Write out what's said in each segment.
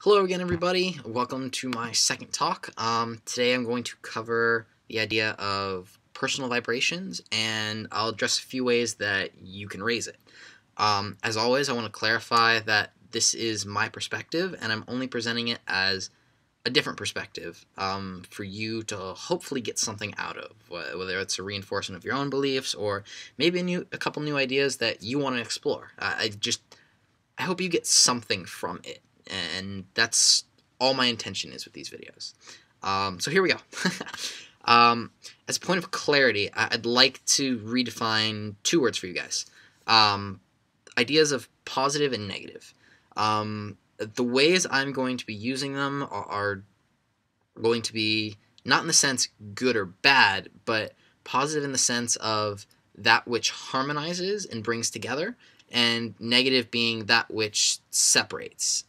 Hello again, everybody. Welcome to my second talk. Today I'm going to cover the idea of personal vibrations, and I'll address a few ways that you can raise it. As always, I want to clarify that this is my perspective, and I'm only presenting it as a different perspective for you to hopefully get something out of, whether it's a reinforcement of your own beliefs or maybe a couple new ideas that you want to explore. I hope you get something from it. And that's all my intention is with these videos. So here we go. As a point of clarity, I'd like to redefine two words for you guys. Ideas of positive and negative. The ways I'm going to be using them are going to be not in the sense good or bad, but positive in the sense of that which harmonizes and brings together, and negative being that which separates.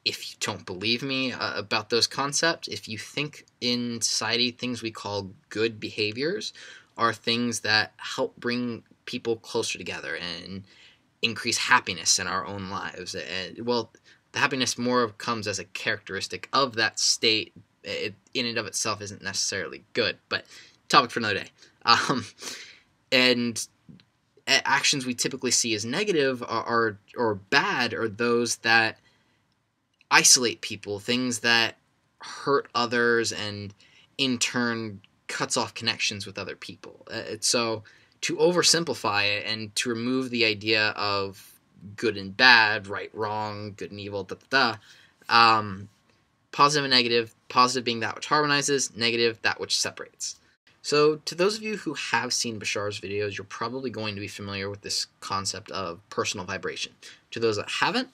If you don't believe me about those concepts, if you think in society things we call good behaviors are things that help bring people closer together and increase happiness in our own lives, well, the happiness more comes as a characteristic of that state. It, in and of itself, isn't necessarily good, but topic for another day. And actions we typically see as negative or bad are those that isolate people, things that hurt others and in turn cuts off connections with other people. So to oversimplify it and to remove the idea of good and bad, right, wrong, good and evil, positive and negative, positive being that which harmonizes, negative that which separates. So to those of you who have seen Bashar's videos, you're probably going to be familiar with this concept of personal vibration. To those that haven't,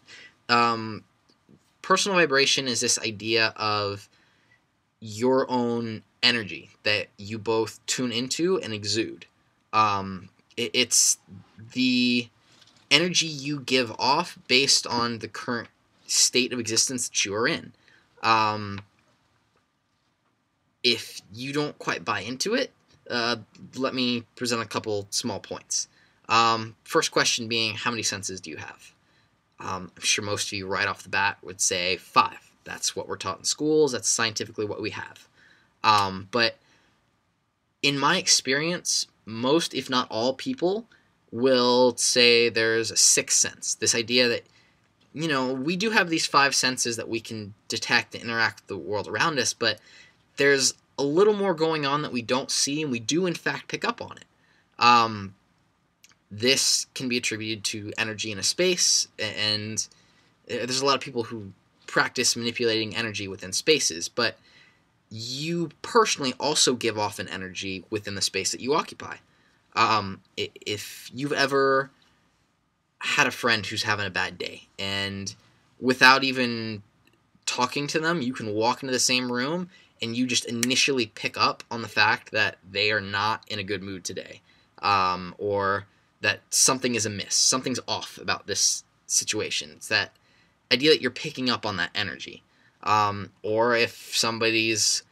personal vibration is this idea of your own energy that you both tune into and exude. It's the energy you give off based on the current state of existence that you are in. If you don't quite buy into it, let me present a couple small points. First question being, how many senses do you have? I'm sure most of you right off the bat would say 5. That's what we're taught in schools. That's scientifically what we have. But in my experience, most, if not all people, will say there's a 6th sense. This idea that, we do have these 5 senses that we can detect and interact with the world around us, but there's a little more going on that we don't see, and we do, in fact, pick up on it. This can be attributed to energy in a space, and there's a lot of people who practice manipulating energy within spaces, but you personally also give off an energy within the space that you occupy. If you've ever had a friend who's having a bad day, and without even talking to them, you can walk into the same room and you just initially pick up on the fact that they are not in a good mood today, or that something is amiss, something's off about this situation. It's that idea that you're picking up on that energy. Or if somebody's,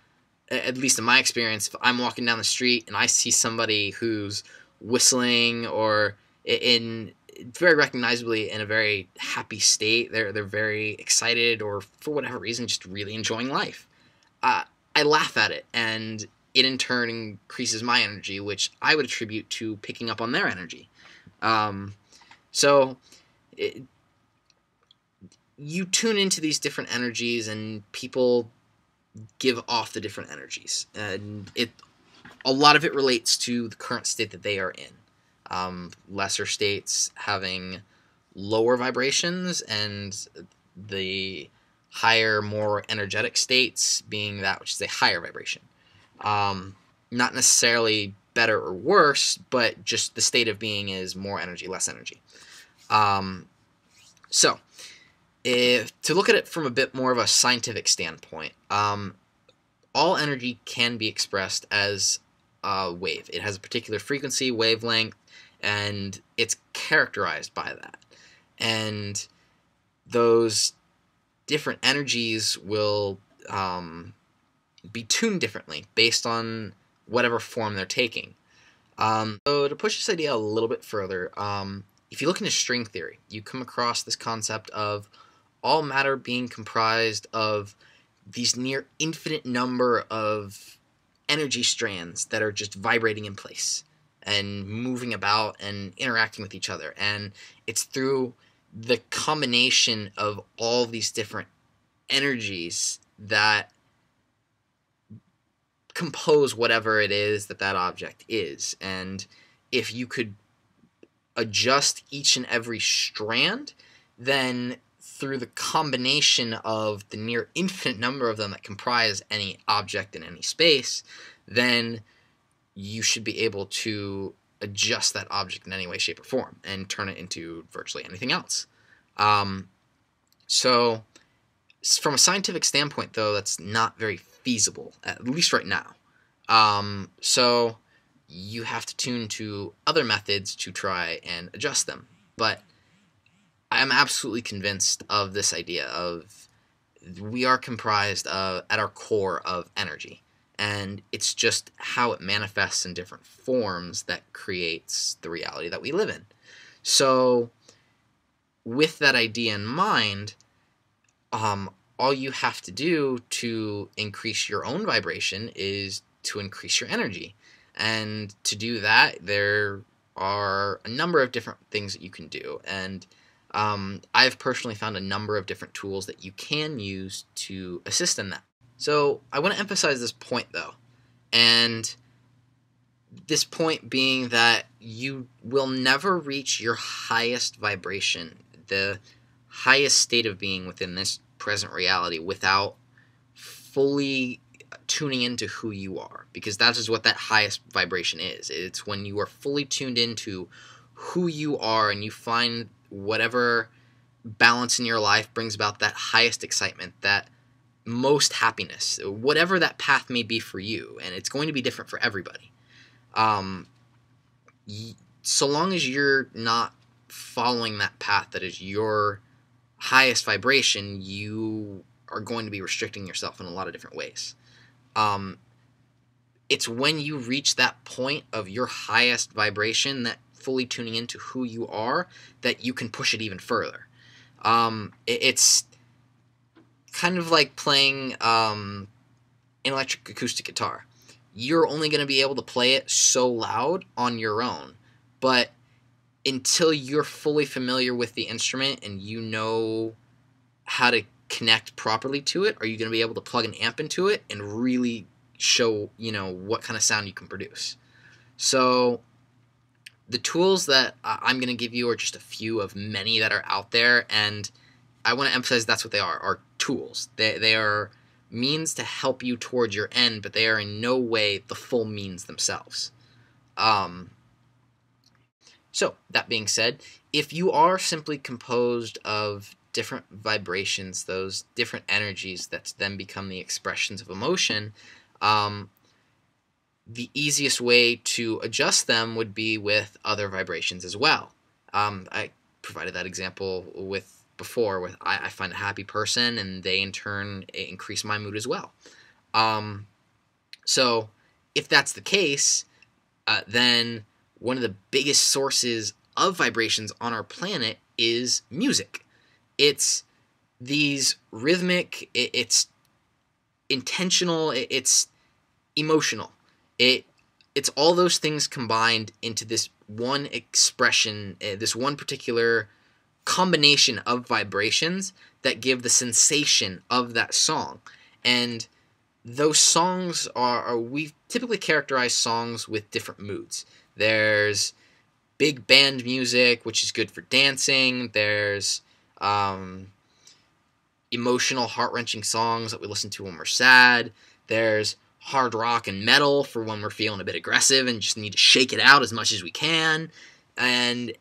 at least in my experience, if I'm walking down the street and I see somebody who's whistling or very recognizably in a very happy state, they're very excited or for whatever reason just really enjoying life, I laugh at it, and it in turn increases my energy, which I would attribute to picking up on their energy. You tune into these different energies, and people give off the different energies, and a lot of it relates to the current state that they are in. Lesser states having lower vibrations, and the higher, more energetic states being that which is a higher vibration. Not necessarily better or worse, but just the state of being is more energy, less energy. So, to look at it from a bit more of a scientific standpoint, all energy can be expressed as a wave. It has a particular frequency, wavelength, and it's characterized by that. And those different energies will be tuned differently based on whatever form they're taking. So to push this idea a little bit further, if you look into string theory, you come across this concept of all matter being comprised of these near infinite number of energy strands that are just vibrating in place and moving about and interacting with each other. And it's through the combination of all these different energies that compose whatever it is that that object is. And if you could adjust each and every strand, then through the combination of the near infinite number of them that comprise any object in any space, then you should be able to adjust that object in any way, shape, or form and turn it into virtually anything else. So from a scientific standpoint, though, that's not very feasible, at least right now. So you have to tune to other methods to try and adjust them. But I'm absolutely convinced of this idea of we are comprised of, at our core, of energy. And it's just how it manifests in different forms that creates the reality that we live in. So with that idea in mind, all you have to do to increase your own vibration is to increase your energy. And to do that, there are a number of different things that you can do. And I've personally found a number of different tools that you can use to assist in that. So I want to emphasize this point, though. And this point being that you will never reach your highest vibration, the highest state of being within this present reality, without fully tuning into who you are, because that is what that highest vibration is. It's when you are fully tuned into who you are and you find whatever balance in your life brings about that highest excitement, that most happiness, whatever that path may be for you, and it's going to be different for everybody. So long as you're not following that path that is your highest vibration, you are going to be restricting yourself in a lot of different ways. It's when you reach that point of your highest vibration, that fully tuning into who you are, that you can push it even further. It's kind of like playing an electric acoustic guitar. You're only going to be able to play it so loud on your own, but until you're fully familiar with the instrument and you know how to connect properly to it, are you going to be able to plug an amp into it and really show, what kind of sound you can produce. So the tools that I'm going to give you are just a few of many that are out there, and I want to emphasize that's what they are tools. They are means to help you towards your end, but they are in no way the full means themselves. So, that being said, if you are simply composed of different vibrations, those different energies that then become the expressions of emotion, the easiest way to adjust them would be with other vibrations as well. I provided that example before with I find a happy person and they in turn increase my mood as well. So if that's the case, then one of the biggest sources of vibrations on our planet is music. It's these rhythmic, it's intentional, it's emotional. It's all those things combined into this one expression, this one particular combination of vibrations that give the sensation of that song. And those songs we typically characterize songs with different moods. There's big band music, which is good for dancing. There's emotional, heart-wrenching songs that we listen to when we're sad. There's hard rock and metal for when we're feeling a bit aggressive and just need to shake it out as much as we can. And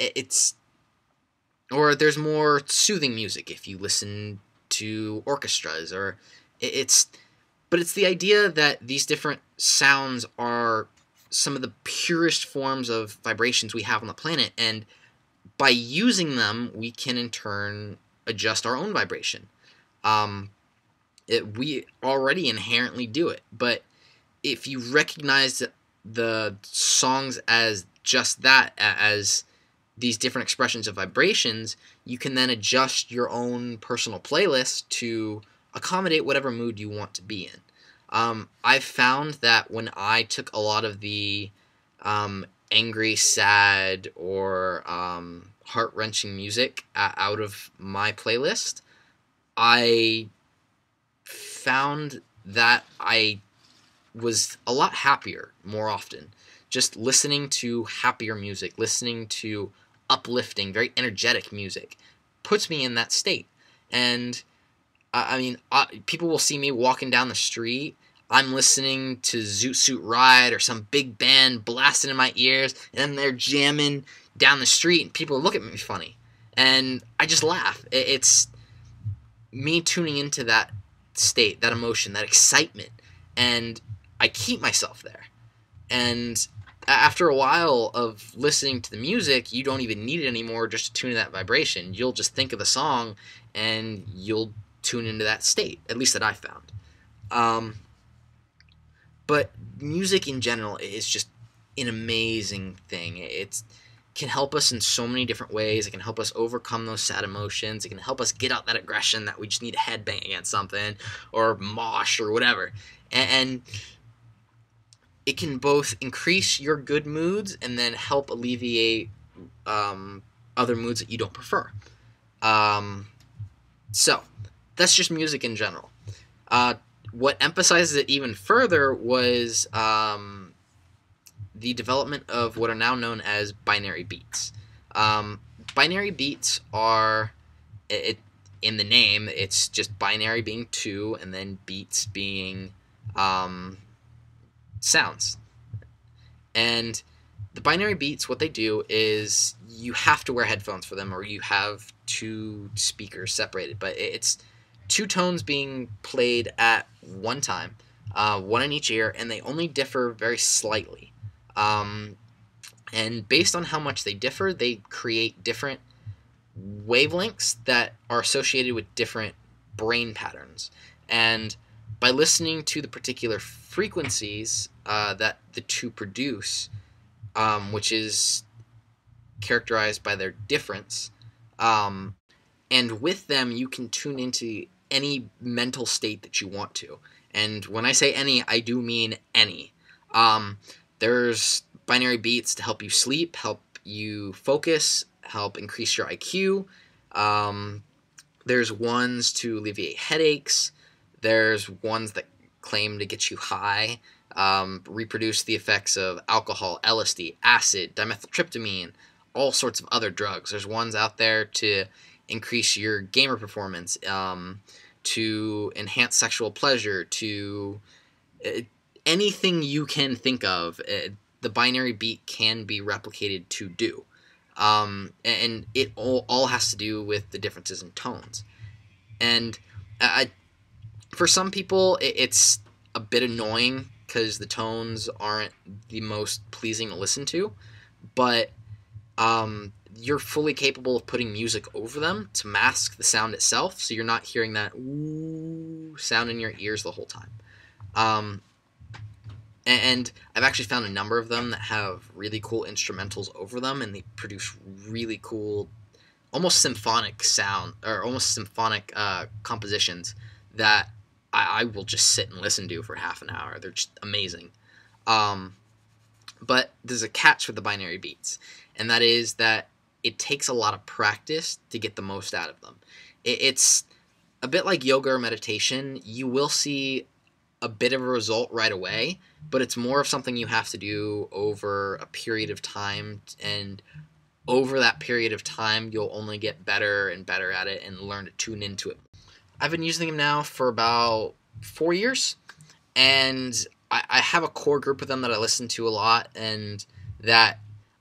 or there's more soothing music if you listen to orchestras, but it's the idea that these different sounds are some of the purest forms of vibrations we have on the planet, and by using them, we can in turn adjust our own vibration. We already inherently do it, but if you recognize the songs as just that, as these different expressions of vibrations, you can then adjust your own personal playlist to accommodate whatever mood you want to be in. I've found that when I took a lot of the angry, sad, or heart-wrenching music out of my playlist, I found that I was a lot happier more often. Just listening to happier music, listening to uplifting, very energetic music, puts me in that state. And people will see me walking down the street. I'm listening to Zoot Suit Ride or some big band blasting in my ears, and then they're jamming down the street, and people look at me funny. And I just laugh. It's me tuning into that state, that emotion, that excitement, and I keep myself there. And after a while of listening to the music, you don't even need it anymore just to tune in that vibration. You'll just think of the song, and you'll tune into that state, at least that I found. But music in general is just an amazing thing. It can help us in so many different ways. It can help us overcome those sad emotions. It can help us get out that aggression that we just need to headbang against something or mosh or whatever. And it can both increase your good moods and then help alleviate other moods that you don't prefer. So that's just music in general. What emphasizes it even further was the development of what are now known as binary beats. Binary beats are, in the name, it's just binary being 2 and then beats being sounds. And the binary beats, what they do is you have to wear headphones for them, or you have 2 speakers separated, but it's 2 tones being played at one time, one in each ear, and they only differ very slightly. And based on how much they differ, they create different wavelengths that are associated with different brain patterns. And by listening to the particular frequencies that the 2 produce, which is characterized by their difference, and with them you can tune into any mental state that you want to. And when I say any, I do mean any. There's binary beats to help you sleep, help you focus, help increase your IQ. There's ones to alleviate headaches. There's ones that claim to get you high, reproduce the effects of alcohol, LSD, acid, dimethyltryptamine, all sorts of other drugs. There's ones out there to increase your gamer performance, to enhance sexual pleasure, to anything you can think of, the binary beat can be replicated to do. And it all has to do with the differences in tones. And for some people, it's a bit annoying because the tones aren't the most pleasing to listen to, but you're fully capable of putting music over them to mask the sound itself, so you're not hearing that ooh sound in your ears the whole time. And I've actually found a number of them that have really cool instrumentals over them, and they produce really cool, almost symphonic sound, or almost symphonic compositions that I will just sit and listen to for half an hour. They're just amazing. But there's a catch with the binary beats, and that is that it takes a lot of practice to get the most out of them. It's a bit like yoga or meditation. You will see a bit of a result right away, but it's more of something you have to do over a period of time, and over that period of time, you'll only get better and better at it and learn to tune into it. I've been using them now for about 4 years, and I have a core group of them that I listen to a lot, and that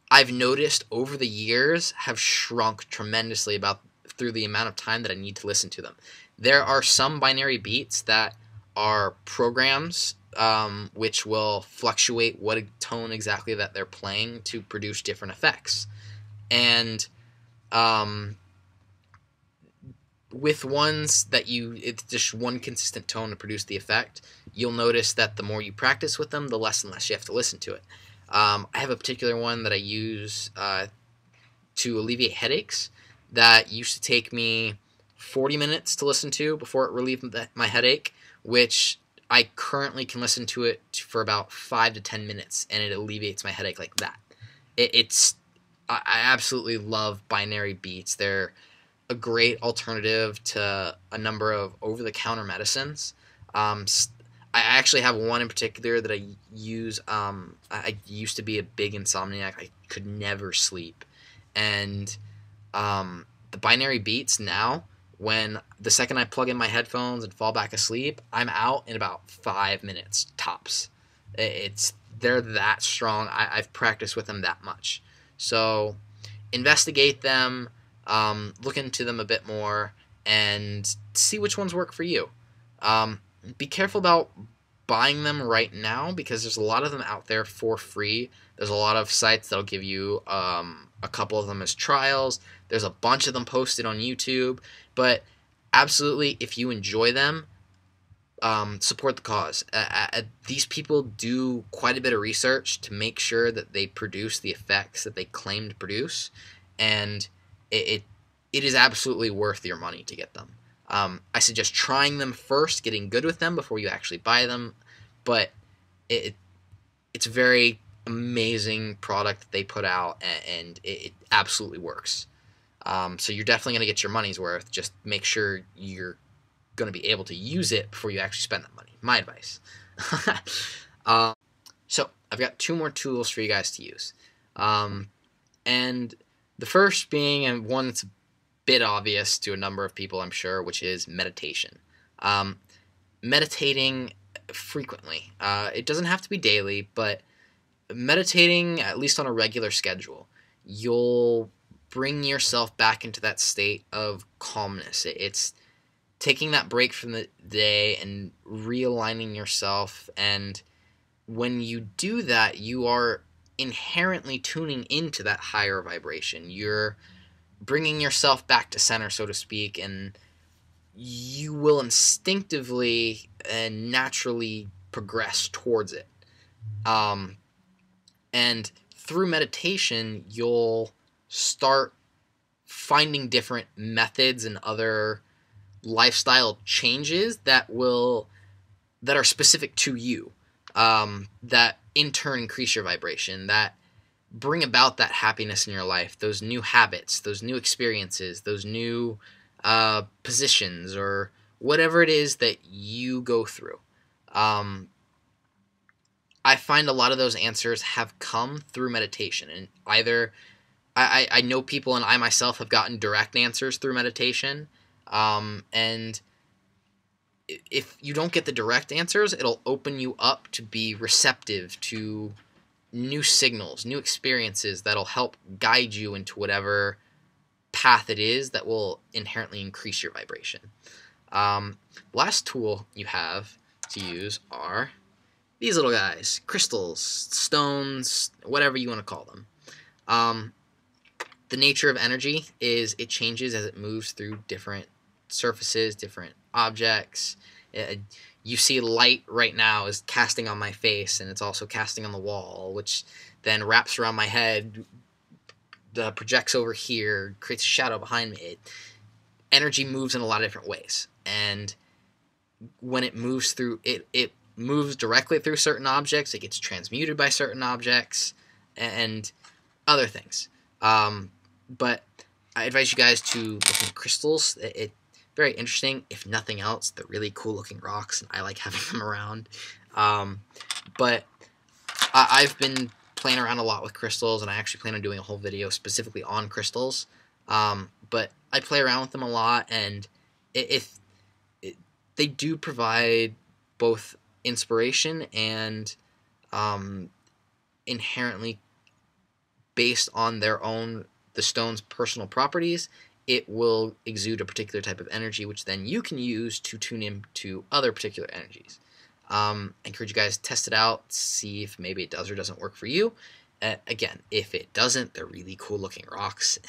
I've noticed over the years have shrunk tremendously through the amount of time that I need to listen to them. There are some binary beats that are programs which will fluctuate what tone exactly that they're playing to produce different effects. And with ones that it's just one consistent tone to produce the effect, you'll notice that the more you practice with them, the less and less you have to listen to it. I have a particular one that I use to alleviate headaches that used to take me 40 minutes to listen to before it relieved my headache, which I currently can listen to it for about 5 to 10 minutes, and it alleviates my headache like that. I absolutely love binary beats. They're a great alternative to a number of over-the-counter medicines. I actually have one in particular that I use. I used to be a big insomniac. I could never sleep. And the binary beats now, when the second I plug in my headphones and fall back asleep, I'm out in about 5 minutes tops. They're that strong. I've practiced with them that much. So investigate them, look into them a bit more, and see which ones work for you. Be careful about buying them right now, because there's a lot of them out there for free. There's a lot of sites that'll give you a couple of them as trials. There's a bunch of them posted on YouTube. But absolutely, if you enjoy them, support the cause. These people do quite a bit of research to make sure that they produce the effects that they claim to produce, and it is absolutely worth your money to get them. I suggest trying them first, getting good with them before you actually buy them, but it's a very amazing product that they put out, and it absolutely works. So you're definitely going to get your money's worth. Just make sure you're going to be able to use it before you actually spend that money. My advice. So I've got 2 more tools for you guys to use. And the first being, and one that's a bit obvious to a number of people, I'm sure, which is meditation. Meditating frequently. It doesn't have to be daily, but meditating at least on a regular schedule, you'll bring yourself back into that state of calmness. It's taking that break from the day and realigning yourself, and when you do that, you are inherently tuning into that higher vibration. You're bringing yourself back to center, so to speak, and you will instinctively and naturally progress towards it. And through meditation, you'll start finding different methods and other lifestyle changes that are specific to you, that in turn increase your vibration, that bring about that happiness in your life, those new habits, those new experiences, those new positions, or whatever it is that you go through. I find a lot of those answers have come through meditation, and either I know people, and I myself have gotten direct answers through meditation, and if you don't get the direct answers, it'll open you up to be receptive to new signals, new experiences that'll help guide you into whatever path it is that will inherently increase your vibration. Last tool you have to use are these little guys: crystals, stones, whatever you want to call them. The nature of energy is it changes as it moves through different surfaces, different objects. You see light right now is casting on my face, and it's also casting on the wall, which then wraps around my head, projects over here, creates a shadow behind me. Energy moves in a lot of different ways, and when it moves through, it moves directly through certain objects, it gets transmuted by certain objects, and other things. But I advise you guys to look into crystals. It's very interesting. If nothing else, they're really cool looking rocks, and I like having them around. But I've been playing around a lot with crystals, and I actually plan on doing a whole video specifically on crystals. But I play around with them a lot, and they do provide both inspiration and inherently, based on the stone's personal properties, it will exude a particular type of energy, which then you can use to tune into other particular energies. I encourage you guys to test it out, see if maybe it does or doesn't work for you. Again, if it doesn't, they're really cool looking rocks.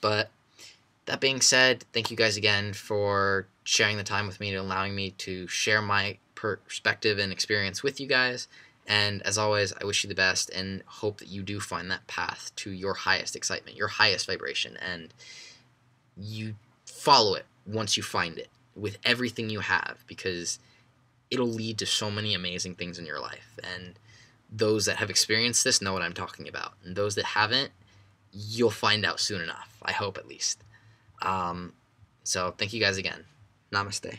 But that being said, thank you guys again for sharing the time with me and allowing me to share my perspective and experience with you guys. And as always, I wish you the best and hope that you do find that path to your highest excitement, your highest vibration, and you follow it once you find it with everything you have, because it'll lead to so many amazing things in your life. And those that have experienced this know what I'm talking about. And those that haven't, you'll find out soon enough. I hope, at least. So thank you guys again. Namaste.